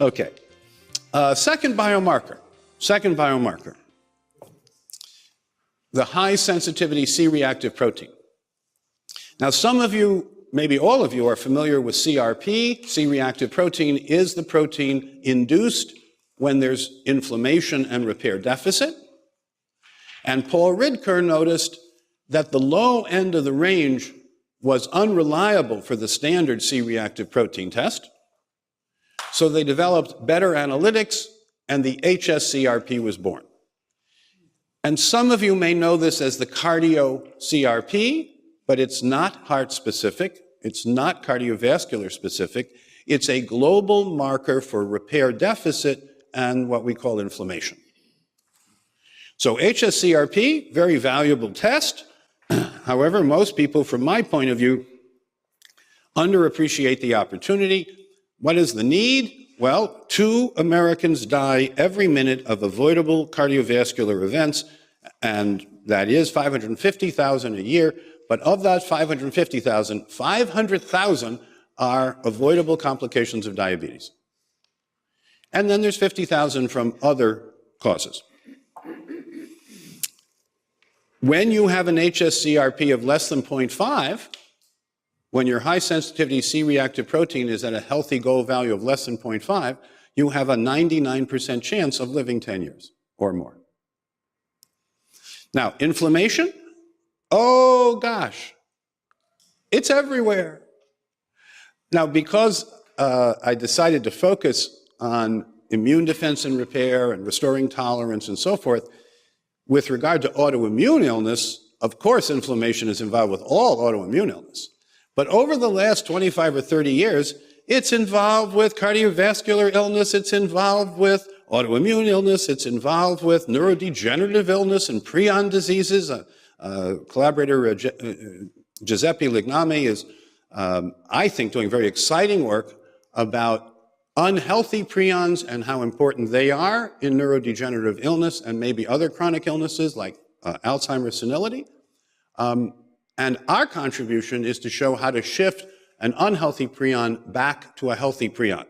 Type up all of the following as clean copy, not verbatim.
Okay. Second biomarker. The high sensitivity C-reactive protein. Now, some of you, maybe all of you, are familiar with CRP. C-reactive protein is the protein induced when there's inflammation and repair deficit. And Paul Ridker noticed that the low end of the range was unreliable for the standard C-reactive protein test. So they developed better analytics, and the hsCRP was born. And some of you may know this as the cardio-CRP, but it's not heart-specific. It's not cardiovascular-specific. It's a global marker for repair deficit and what we call inflammation. So hsCRP, very valuable test. However, most people, from my point of view, underappreciate the opportunity. What is the need? Well, 2 Americans die every minute of avoidable cardiovascular events, and that is 550,000 a year. But of that 550,000, 500,000 are avoidable complications of diabetes. And then there's 50,000 from other causes. When you have an hsCRP of less than 0.5, when your high sensitivity C-reactive protein is at a healthy goal value of less than 0.5, you have a 99% chance of living 10 years or more. Now, inflammation, oh gosh, it's everywhere. Now, because I decided to focus on immune defense and repair and restoring tolerance and so forth, with regard to autoimmune illness, of course inflammation is involved with all autoimmune illness. But over the last 25 or 30 years, it's involved with cardiovascular illness, it's involved with autoimmune illness, it's involved with neurodegenerative illness and prion diseases. Collaborator Giuseppe Ligname is, I think, doing very exciting work about unhealthy prions and how important they are in neurodegenerative illness and maybe other chronic illnesses like Alzheimer's senility. And our contribution is to show how to shift an unhealthy prion back to a healthy prion.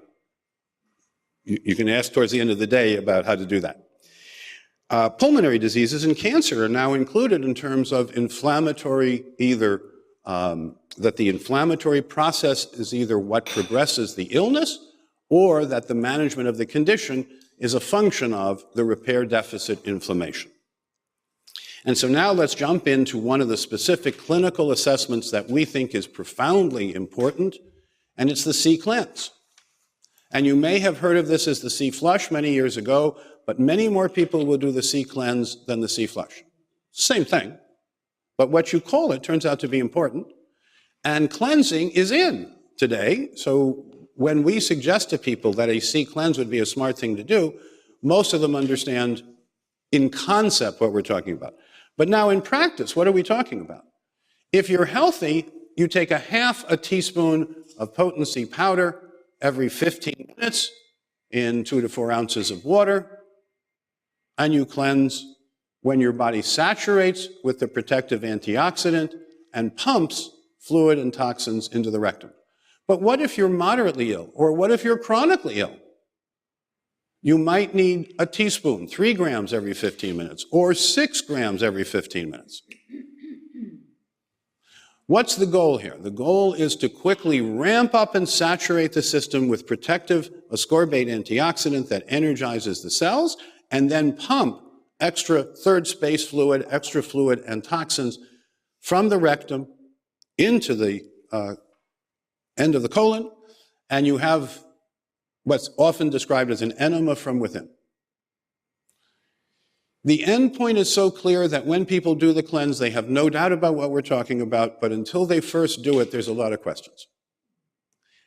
You can ask towards the end of the day about how to do that. Pulmonary diseases and cancer are now included in terms of inflammatory, either that the inflammatory process is either what progresses the illness or that the management of the condition is a function of the repair deficit inflammation. And so now let's jump into one of the specific clinical assessments that we think is profoundly important, and it's the C-cleanse. And you may have heard of this as the C-flush many years ago, but many more people will do the C-cleanse than the C-flush. Same thing, but what you call it turns out to be important. And cleansing is in today, so when we suggest to people that a C-cleanse would be a smart thing to do, most of them understand in concept what we're talking about. But now in practice, what are we talking about? If you're healthy, you take a half a teaspoon of potency powder every 15 minutes in 2 to 4 ounces of water, and you cleanse when your body saturates with the protective antioxidant and pumps fluid and toxins into the rectum. But what if you're moderately ill, or what if you're chronically ill? You might need a teaspoon, 3 grams every 15 minutes, or 6 grams every 15 minutes. What's the goal here? The goal is to quickly ramp up and saturate the system with protective ascorbate antioxidant that energizes the cells, and then pump extra third space fluid, extra fluid, and toxins from the rectum into the end of the colon, and you have what's often described as an enema from within. The end point is so clear that when people do the cleanse, they have no doubt about what we're talking about, but until they first do it, there's a lot of questions.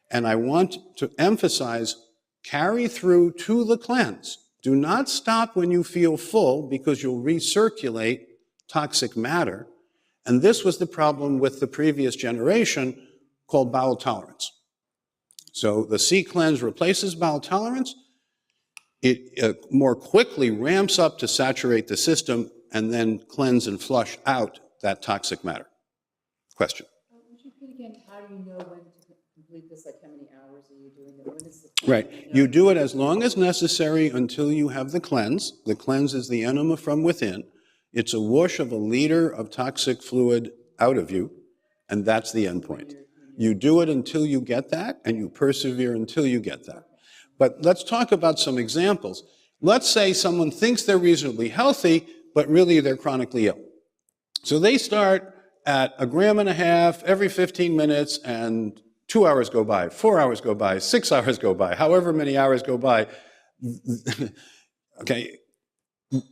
And I want to emphasize, carry through to the cleanse. Do not stop when you feel full, because you'll recirculate toxic matter. And this was the problem with the previous generation, called bowel tolerance. So the C-cleanse replaces bowel tolerance. It more quickly ramps up to saturate the system and then cleanse and flush out that toxic matter. Question? Would you repeat again, how do you know when to complete this? Like, how many hours are you doing it? When is the time? Right. You do it as long as necessary until you have the cleanse. The cleanse is the enema from within. It's a whoosh of a liter of toxic fluid out of you, and that's the end point. You do it until you get that, and you persevere until you get that. But let's talk about some examples. Let's say someone thinks they're reasonably healthy, but really they're chronically ill. So they start at 1.5 grams every 15 minutes, and 2 hours go by, 4 hours go by, 6 hours go by, however many hours go by. Okay,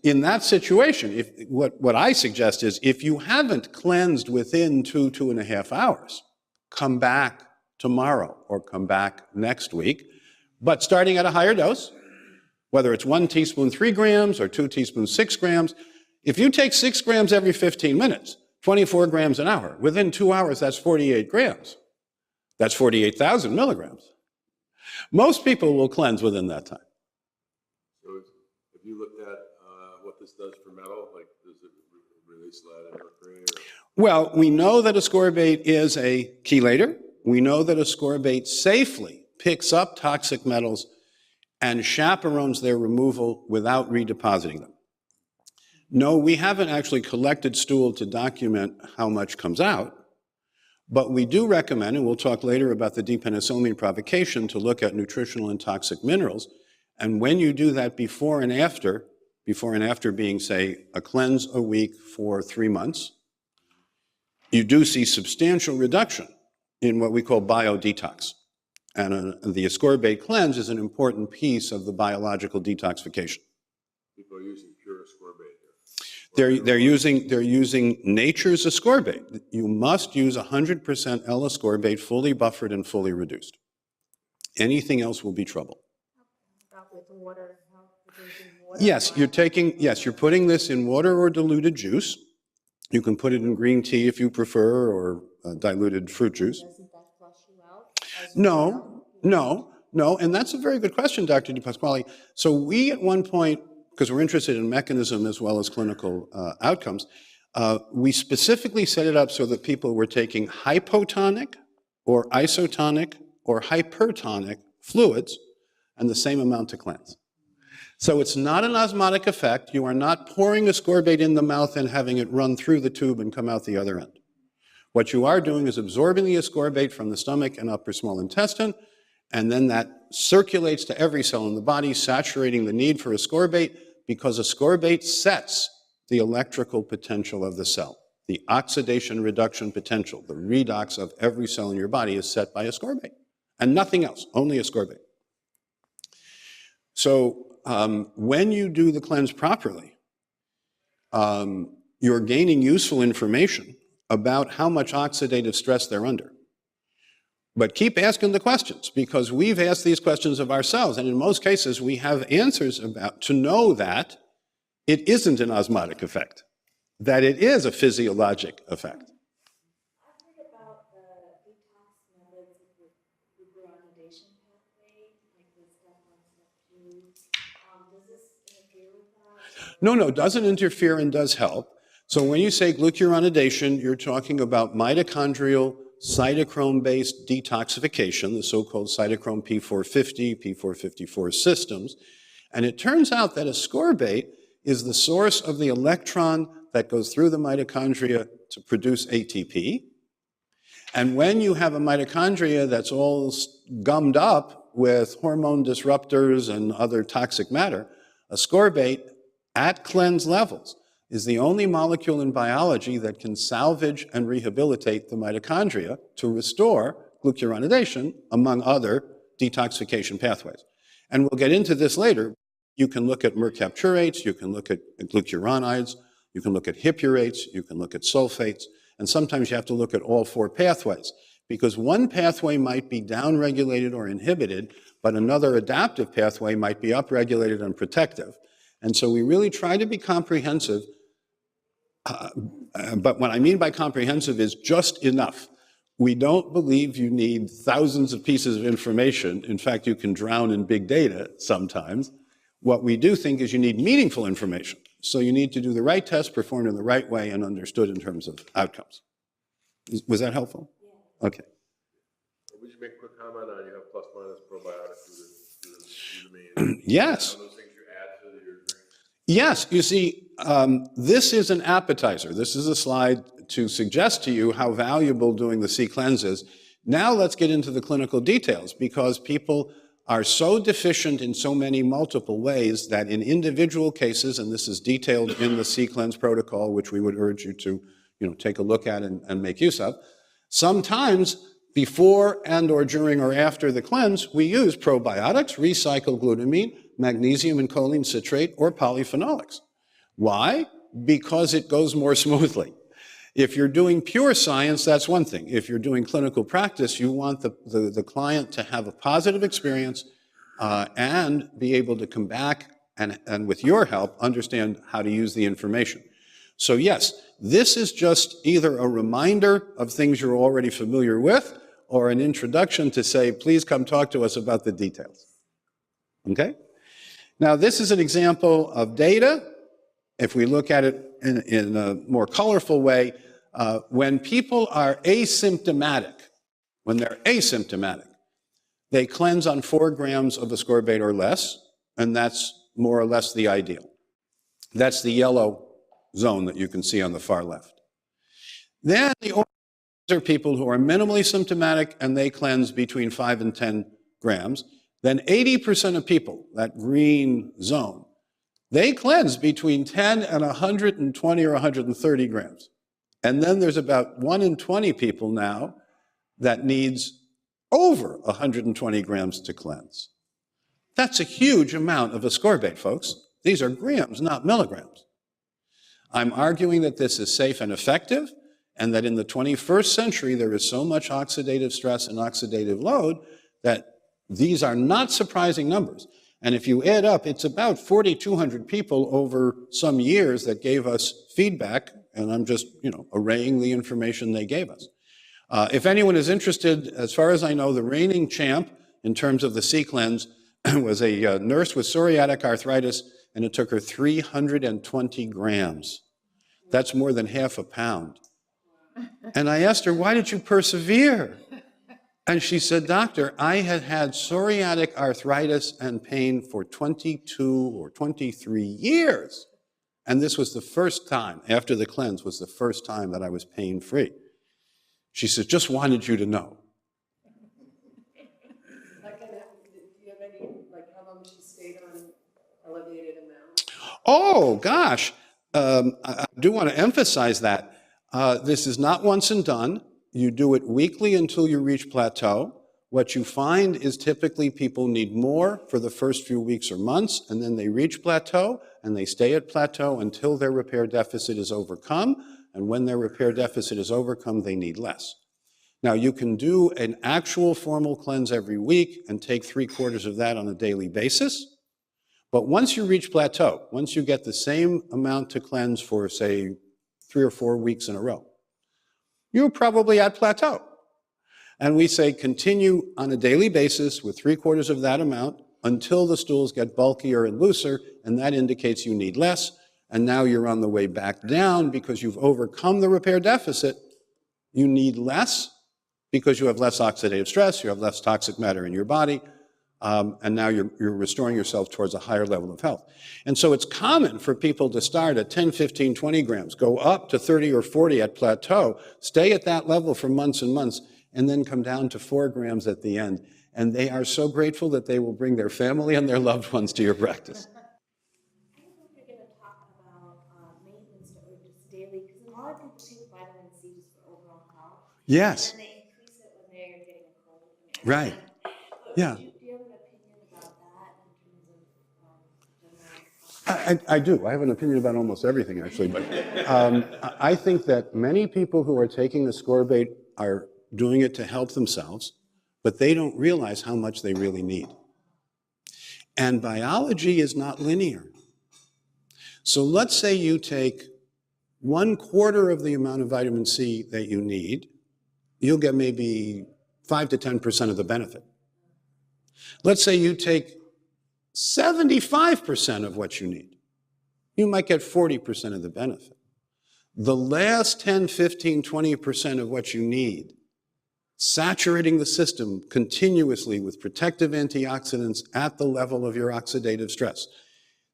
in that situation, what I suggest is if you haven't cleansed within 2.5 hours, come back tomorrow or come back next week, but starting at a higher dose, whether it's 1 teaspoon 3 grams or 2 teaspoons 6 grams. If you take 6 grams every 15 minutes, 24 grams an hour, within 2 hours, that's 48 grams. That's 48,000 milligrams. Most people will cleanse within that time. So have you looked at what this does for metal? Like, does it release lead and mercury? Well, we know that ascorbate is a chelator. We know that ascorbate safely picks up toxic metals and chaperones their removal without redepositing them. No, we haven't actually collected stool to document how much comes out, but we do recommend, and we'll talk later about the depenicillamine provocation, to look at nutritional and toxic minerals. And when you do that before and after being, say, a cleanse a week for 3 months, you do see substantial reduction in what we call biodetox. And the ascorbate cleanse is an important piece of the biological detoxification. People are using pure ascorbate here. They're using nature's ascorbate. You must use 100% L-ascorbate, fully buffered and fully reduced. Anything else will be trouble. With water, water? Yes, you're putting this in water or diluted juice. You can put it in green tea if you prefer, or diluted fruit juice. Doesn't that flush you out? No, and that's a very good question, Dr. DePasquale. So we, at one point, because we're interested in mechanism as well as clinical outcomes, we specifically set it up so that people were taking hypotonic or isotonic or hypertonic fluids and the same amount to cleanse. So it's not an osmotic effect. You are not pouring ascorbate in the mouth and having it run through the tube and come out the other end. What you are doing is absorbing the ascorbate from the stomach and upper small intestine, and then that circulates to every cell in the body, saturating the need for ascorbate, because ascorbate sets the electrical potential of the cell. The oxidation reduction potential, the redox of every cell in your body, is set by ascorbate, and nothing else, only ascorbate. So when you do the cleanse properly, you're gaining useful information about how much oxidative stress they're under. But keep asking the questions, because we've asked these questions of ourselves, and in most cases we have answers to know that it isn't an osmotic effect, that it is a physiologic effect. I've heard about the detox methods with the glucuronidation pathway, like the step 1, step 2. Does this interfere with that? No, doesn't interfere and does help. So when you say glucuronidation, you're talking about mitochondrial cytochrome-based detoxification, the so-called cytochrome P450, P454 systems. And it turns out that ascorbate is the source of the electron that goes through the mitochondria to produce ATP. And when you have a mitochondria that's all gummed up with hormone disruptors and other toxic matter, ascorbate at cleanse levels is the only molecule in biology that can salvage and rehabilitate the mitochondria to restore glucuronidation, among other detoxification pathways. And we'll get into this later. You can look at mercapturates, you can look at glucuronides, you can look at hippurates, you can look at sulfates, and sometimes you have to look at all 4 pathways, because one pathway might be downregulated or inhibited, but another adaptive pathway might be upregulated and protective. And so we really try to be comprehensive, but what I mean by comprehensive is just enough. We don't believe you need thousands of pieces of information. In fact, you can drown in big data sometimes. What we do think is you need meaningful information. So you need to do the right test, performed in the right way, and understood in terms of outcomes. Was that helpful? Yeah. Okay. We would you make a quick comment on you have plus minus probiotic through the main? Yes. Those things you add to your drink? Yes, you see, this is an appetizer. This is a slide to suggest to you how valuable doing the C-cleanse is. Now let's get into the clinical details, because people are so deficient in so many multiple ways that in individual cases, and this is detailed in the C-cleanse protocol, which we would urge you to take a look at and make use of, sometimes before and or during or after the cleanse, we use probiotics, recycled glutamine, magnesium and choline citrate, or polyphenolics. Why? Because it goes more smoothly. If you're doing pure science, that's one thing. If you're doing clinical practice, you want the client to have a positive experience and be able to come back and with your help, understand how to use the information. So yes, this is just either a reminder of things you're already familiar with or an introduction to say, please come talk to us about the details. Okay? Now, this is an example of data. If we look at it in a more colorful way, when people are asymptomatic, they cleanse on 4 grams of ascorbate or less, and that's more or less the ideal. That's the yellow zone that you can see on the far left. Then the orange are people who are minimally symptomatic, and they cleanse between 5 and 10 grams. Then 80% of people, that green zone, they cleanse between 10 and 120 or 130 grams. And then there's about 1 in 20 people now that needs over 120 grams to cleanse. That's a huge amount of ascorbate, folks. These are grams, not milligrams. I'm arguing that this is safe and effective, and that in the 21st century, there is so much oxidative stress and oxidative load that these are not surprising numbers. And if you add up, it's about 4,200 people over some years that gave us feedback, and I'm just, arraying the information they gave us. If anyone is interested, as far as I know, the reigning champ in terms of the C-cleanse was a nurse with psoriatic arthritis, and it took her 320 grams. That's more than half a pound. And I asked her, why did you persevere? And she said, doctor, I had had psoriatic arthritis and pain for 22 or 23 years. And this was the first time, after the cleanse, was the first time that I was pain-free. She said, just wanted you to know. Do you have any, how long she stayed on elevated amounts? Oh, gosh. I do want to emphasize that. This is not once and done. You do it weekly until you reach plateau. What you find is typically people need more for the first few weeks or months, and then they reach plateau, and they stay at plateau until their repair deficit is overcome. And when their repair deficit is overcome, they need less. Now, you can do an actual formal cleanse every week and take 3/4 of that on a daily basis. But once you reach plateau, once you get the same amount to cleanse for, say, 3 or 4 weeks in a row, you're probably at plateau. And we say continue on a daily basis with 3/4 of that amount until the stools get bulkier and looser, and that indicates you need less. And now you're on the way back down because you've overcome the repair deficit. You need less because you have less oxidative stress, you have less toxic matter in your body, and now you're restoring yourself towards a higher level of health. And so it's common for people to start at 10, 15, 20 grams, go up to 30 or 40 at plateau, stay at that level for months and months, and then come down to 4 grams at the end. And they are so grateful that they will bring their family and their loved ones to your practice. I don't know if you're gonna talk about maintenance or just daily, because a lot of people take vitamin C just for overall health. Yes. And they increase it when they're getting a cold. Right. Yeah. Do you have an opinion about that in terms of general? I do. I have an opinion about almost everything, actually. But I think that many people who are taking the ascorbate are doing it to help themselves, but they don't realize how much they really need. And biology is not linear. So let's say you take 1/4 of the amount of vitamin C that you need, you'll get maybe 5 to 10% of the benefit. Let's say you take 75% of what you need. You might get 40% of the benefit. The last 10, 15, 20% of what you need saturating the system continuously with protective antioxidants at the level of your oxidative stress.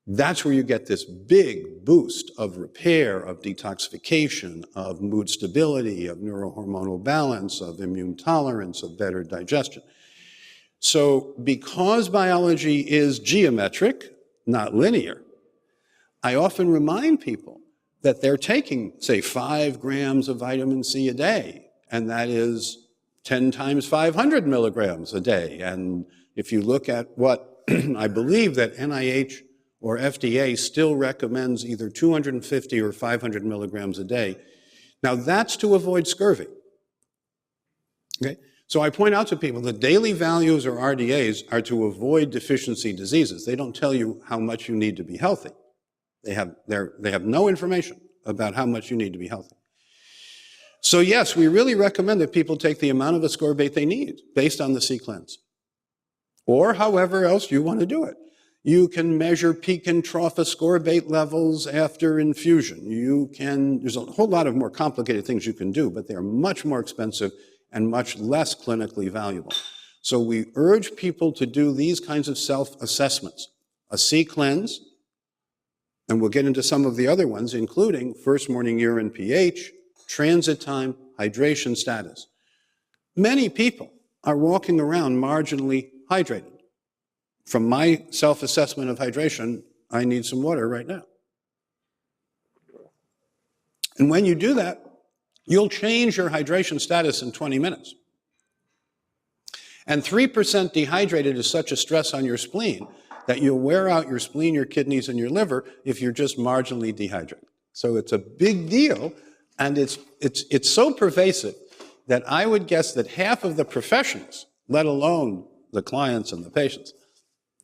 That's where you get this big boost of repair, of detoxification, of mood stability, of neurohormonal balance, of immune tolerance, of better digestion. So because biology is geometric, not linear, I often remind people that they're taking, say, 5 grams of vitamin C a day, and that is 10 times 500 milligrams a day. And if you look at what I believe that NIH or FDA still recommends either 250 or 500 milligrams a day. Now that's to avoid scurvy, okay? So I point out to people that daily values or RDAs are to avoid deficiency diseases. They don't tell you how much you need to be healthy. They have no information about how much you need to be healthy. So yes, we really recommend that people take the amount of ascorbate they need based on the C-cleanse, or however else you want to do it. You can measure peak and trough ascorbate levels after infusion. There's a whole lot of more complicated things you can do, but they're much more expensive and much less clinically valuable. So we urge people to do these kinds of self-assessments. A C-cleanse, and we'll get into some of the other ones, including first morning urine pH, transit time, hydration status. Many people are walking around marginally hydrated. From my self-assessment of hydration, I need some water right now. And when you do that, you'll change your hydration status in 20 minutes. And 3% dehydrated is such a stress on your spleen that you'll wear out your spleen, your kidneys, and your liver if you're just marginally dehydrated. So it's a big deal, and it's so pervasive that I would guess that half of the professionals, let alone the clients and the patients,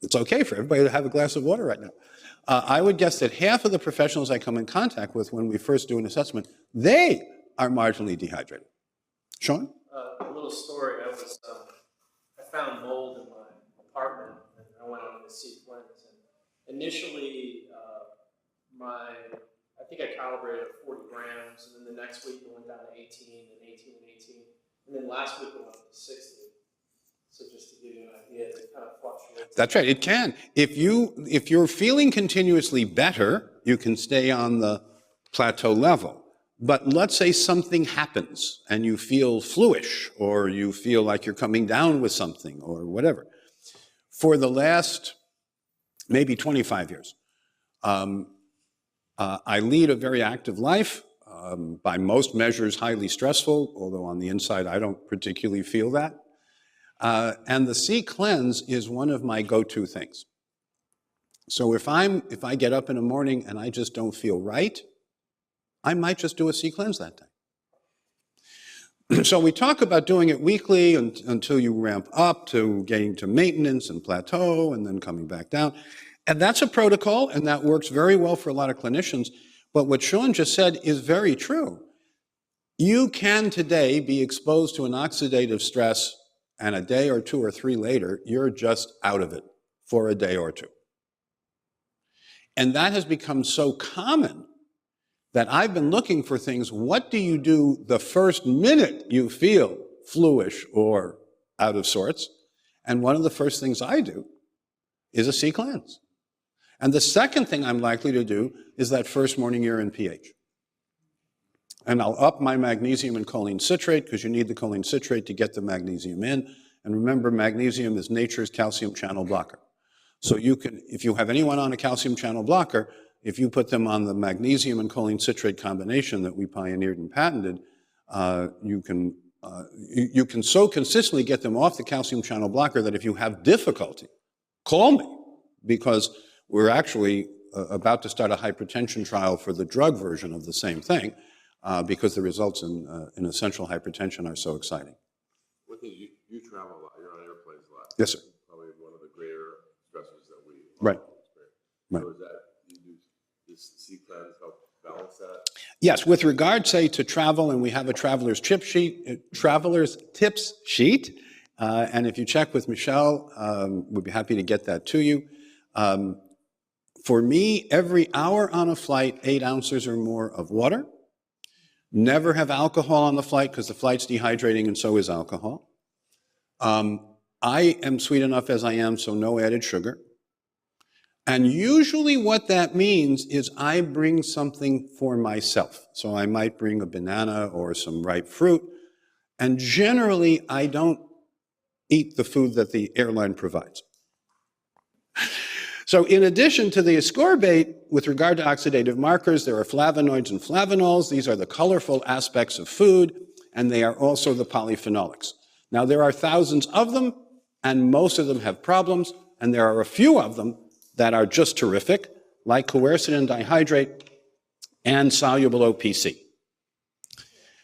it's okay for everybody to have a glass of water right now. I would guess that half of the professionals I come in contact with when we first do an assessment, they are marginally dehydrated. Sean? A little story. I found mold in my apartment, and I went on the C-cleanse. And initially, I think I calibrated at 40 grams, and then the next week it went down to 18, and 18, and 18, and then last week it went up to 60. So just to give you an idea, it kind of fluctuates. That's right, it can. If you're feeling continuously better, you can stay on the plateau level. But let's say something happens and you feel fluish, or you feel like you're coming down with something, or whatever. For the last maybe 25 years, I lead a very active life, by most measures highly stressful, although on the inside I don't particularly feel that. And the C-cleanse is one of my go-to things. So if I get up in the morning and I just don't feel right, I might just do a C-cleanse that day. So we talk about doing it weekly until you ramp up to getting to maintenance and plateau and then coming back down. And that's a protocol, and that works very well for a lot of clinicians. But what Sean just said is very true. You can today be exposed to an oxidative stress, and a day or 2 or 3 later, you're just out of it for a day or 2. And that has become so common that I've been looking for things. What do you do the first minute you feel fluish or out of sorts? And one of the first things I do is a C-cleanse. And the second thing I'm likely to do is that first morning urine pH. And I'll up my magnesium and choline citrate, because you need the choline citrate to get the magnesium in. And remember, magnesium is nature's calcium channel blocker. So you can, if you have anyone on a calcium channel blocker, if you put them on the magnesium and choline citrate combination that we pioneered and patented, you can so consistently get them off the calcium channel blocker that if you have difficulty, call me, because we're actually about to start a hypertension trial for the drug version of the same thing, because the results in essential hypertension are so exciting. One thing, you travel a lot, you're on airplanes a lot. Yes, sir. Probably one of the greater stressors that we Right. experience. Right. So is that, you do this C-cleanse help balance that? Yes, with regard, say, to travel, and we have a traveler's tips sheet, and if you check with Michelle, we'd be happy to get that to you. For me, every hour on a flight, 8 ounces or more of water. Never have alcohol on the flight because the flight's dehydrating and so is alcohol. I am sweet enough as I am, so no added sugar. And usually what that means is I bring something for myself. So I might bring a banana or some ripe fruit. And generally, I don't eat the food that the airline provides. So in addition to the ascorbate, with regard to oxidative markers, there are flavonoids and flavanols. These are the colorful aspects of food, and they are also the polyphenolics. Now, there are thousands of them, and most of them have problems, and there are a few of them that are just terrific, like quercetin dihydrate and soluble OPC.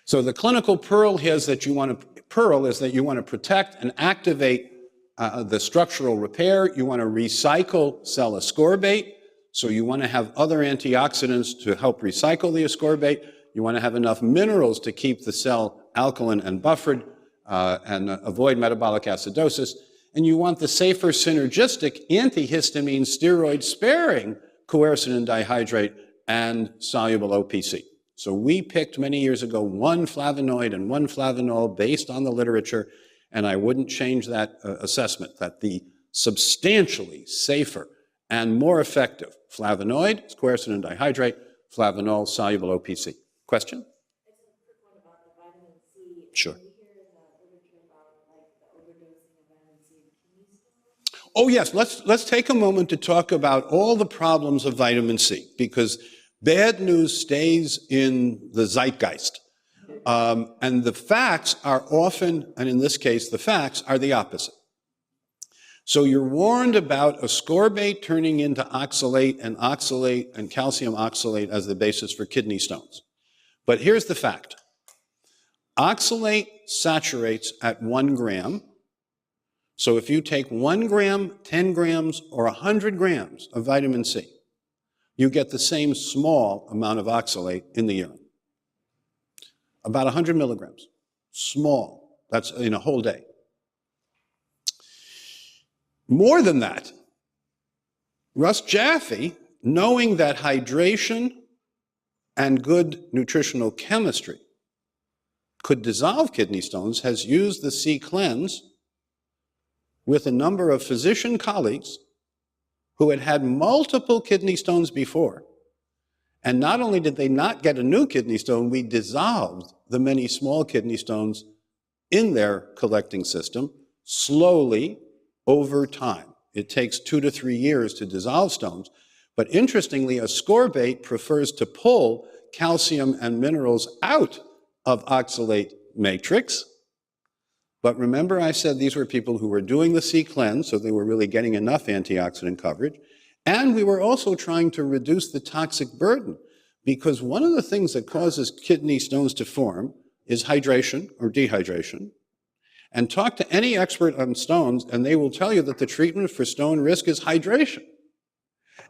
So the clinical pearl is that you want to protect and activate the structural repair. You want to recycle cell ascorbate. So you want to have other antioxidants to help recycle the ascorbate. You want to have enough minerals to keep the cell alkaline and buffered and avoid metabolic acidosis. And you want the safer synergistic antihistamine steroid sparing quercetin dihydrate and soluble OPC. So we picked many years ago one flavonoid and one flavanol based on the literature, and I wouldn't change that assessment, that the substantially safer and more effective flavonoid, quercetin dihydrate, flavanol, soluble OPC. Question? It's a quick one about the vitamin C. Sure. We hear in the literature about like the overdosing of vitamin C in kidney stones. Oh yes, let's take a moment to talk about all the problems of vitamin C, because bad news stays in the zeitgeist. And the facts are often, and in this case, the facts are the opposite. So you're warned about ascorbate turning into oxalate and calcium oxalate as the basis for kidney stones. But here's the fact. Oxalate saturates at 1 gram. So if you take 1 gram, 10 grams, or 100 grams of vitamin C, you get the same small amount of oxalate in the urine. About 100 milligrams. Small. That's in a whole day. More than that, Russ Jaffe, knowing that hydration and good nutritional chemistry could dissolve kidney stones, has used the C cleanse with a number of physician colleagues who had had multiple kidney stones before. And not only did they not get a new kidney stone, we dissolved the many small kidney stones in their collecting system slowly over time. It takes 2 to 3 years to dissolve stones. But interestingly, ascorbate prefers to pull calcium and minerals out of oxalate matrix. But remember I said these were people who were doing the C cleanse, so they were really getting enough antioxidant coverage. And we were also trying to reduce the toxic burden, because one of the things that causes kidney stones to form is hydration or dehydration. And talk to any expert on stones, and they will tell you that the treatment for stone risk is hydration.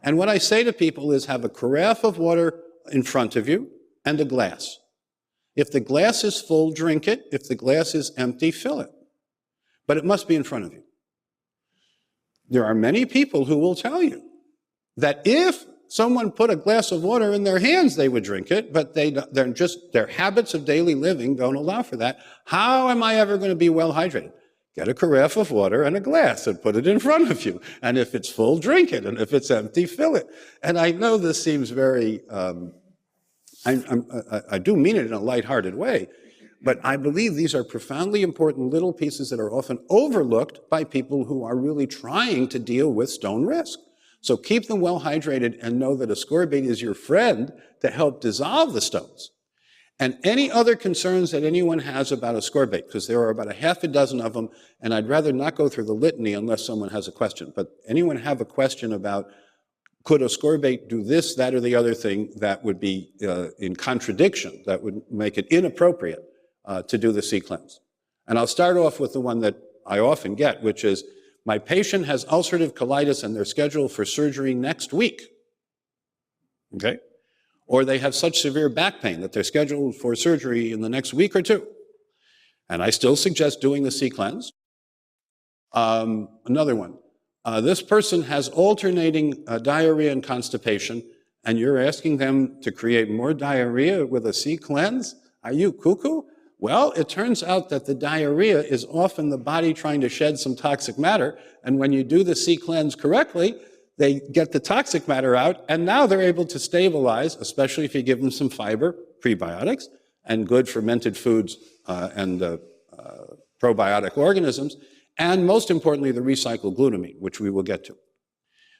And what I say to people is have a carafe of water in front of you and a glass. If the glass is full, drink it. If the glass is empty, fill it. But it must be in front of you. There are many people who will tell you that if someone put a glass of water in their hands, they would drink it, but their habits of daily living don't allow for that. How am I ever going to be well hydrated? Get a carafe of water and a glass and put it in front of you. And if it's full, drink it. And if it's empty, fill it. And I know this seems very, I do mean it in a lighthearted way, but I believe these are profoundly important little pieces that are often overlooked by people who are really trying to deal with stone risk. So keep them well hydrated and know that ascorbate is your friend to help dissolve the stones. And any other concerns that anyone has about ascorbate, because there are about 6 of them, and I'd rather not go through the litany unless someone has a question, but anyone have a question about could ascorbate do this, that, or the other thing that would be in contradiction, that would make it inappropriate to do the C cleanse? And I'll start off with the one that I often get, which is, my patient has ulcerative colitis and they're scheduled for surgery next week. Okay? Or they have such severe back pain that they're scheduled for surgery in the next week or 2. And I still suggest doing the C cleanse. Another one. This person has alternating diarrhea and constipation, and you're asking them to create more diarrhea with a C cleanse? Are you cuckoo? Well, it turns out that the diarrhea is often the body trying to shed some toxic matter, and when you do the C cleanse correctly, they get the toxic matter out, and now they're able to stabilize, especially if you give them some fiber, prebiotics, and good fermented foods and probiotic organisms, and most importantly, the recycled glutamine, which we will get to.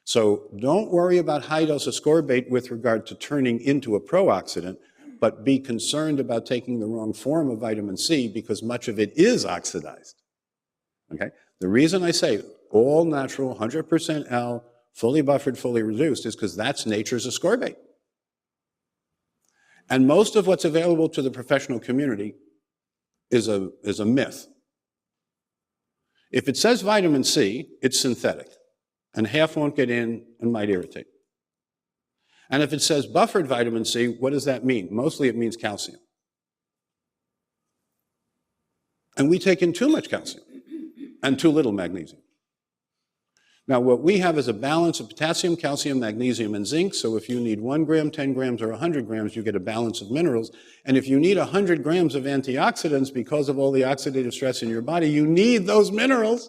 So don't worry about high-dose ascorbate with regard to turning into a pro-oxidant, but be concerned about taking the wrong form of vitamin C because much of it is oxidized. Okay? The reason I say all natural, 100% L, fully buffered, fully reduced is because that's nature's ascorbate. And most of what's available to the professional community is a myth. If it says vitamin C, it's synthetic, and half won't get in and might irritate. And if it says buffered vitamin C, what does that mean? Mostly it means calcium. And we take in too much calcium and too little magnesium. Now, what we have is a balance of potassium, calcium, magnesium, and zinc. So if you need 1 gram, 10 grams, or 100 grams, you get a balance of minerals. And if you need 100 grams of antioxidants because of all the oxidative stress in your body, you need those minerals.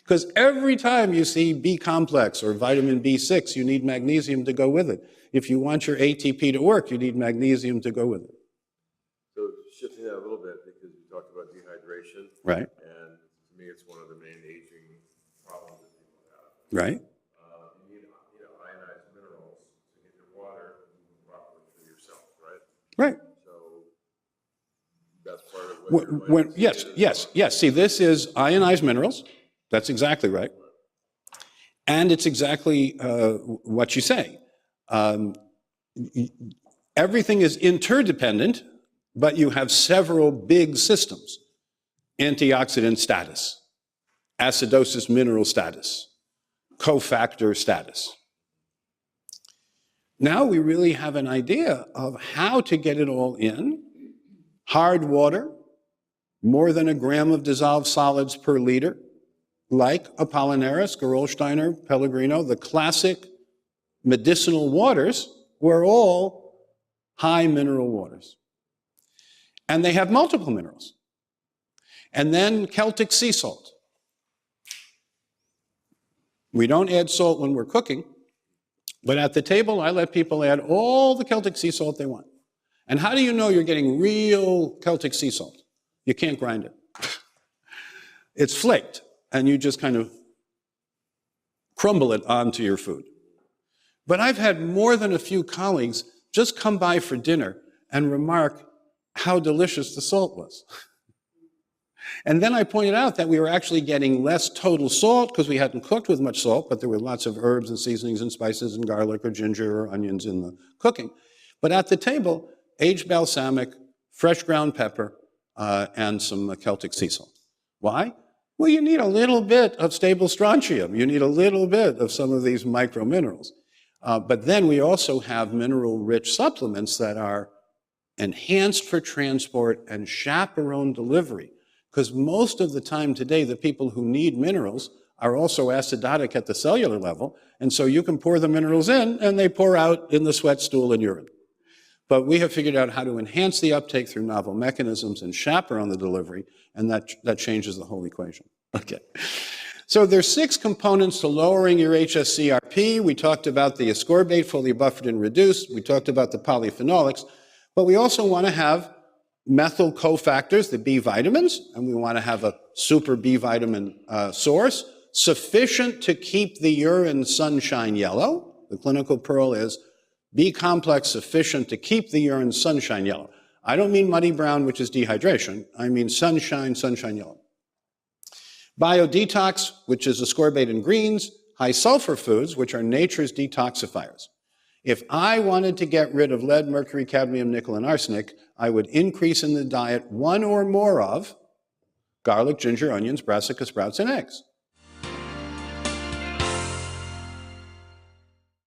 Because every time you see B complex or vitamin B6, you need magnesium to go with it. If you want your ATP to work, you need magnesium to go with it. So shifting that a little bit, because you talked about dehydration. Right. And to me, it's one of the main aging problems that people have. Right. You need, ionized minerals to get your water moving properly for yourself, right? Right. So that's part of what Yes. See, this is ionized minerals. That's exactly right. And it's exactly what you say. Everything is interdependent, but you have several big systems. Antioxidant status, acidosis mineral status, cofactor status. Now we really have an idea of how to get it all in. Hard water, more than 1 gram of dissolved solids per liter, like Apollinaris, Gerolsteiner, Pellegrino, the classic medicinal waters were all high mineral waters. And they have multiple minerals. And then Celtic sea salt. We don't add salt when we're cooking, but at the table I let people add all the Celtic sea salt they want. And how do you know you're getting real Celtic sea salt? You can't grind it. It's flaked. And you just kind of crumble it onto your food. But I've had more than a few colleagues just come by for dinner and remark how delicious the salt was. And then I pointed out that we were actually getting less total salt because we hadn't cooked with much salt, but there were lots of herbs and seasonings and spices and garlic or ginger or onions in the cooking. But at the table, aged balsamic, fresh ground pepper, and some Celtic sea salt. Why? Well, you need a little bit of stable strontium. You need a little bit of some of these microminerals. But then we also have mineral-rich supplements that are enhanced for transport and chaperone delivery. Because most of the time today, the people who need minerals are also acidotic at the cellular level. And so you can pour the minerals in, and they pour out in the sweat, stool, and urine. But we have figured out how to enhance the uptake through novel mechanisms and chaperone the delivery, and that changes the whole equation. Okay. So there's 6 components to lowering your hsCRP. We talked about the ascorbate, fully buffered and reduced. We talked about the polyphenolics. But we also want to have methyl cofactors, the B vitamins, and we want to have a super B vitamin source, sufficient to keep the urine sunshine yellow. The clinical pearl is B complex sufficient to keep the urine sunshine yellow. I don't mean muddy brown, which is dehydration. I mean sunshine yellow. Biodetox, which is ascorbate in greens. High sulfur foods, which are nature's detoxifiers. If I wanted to get rid of lead, mercury, cadmium, nickel, and arsenic, I would increase in the diet 1 or more of garlic, ginger, onions, brassica sprouts, and eggs.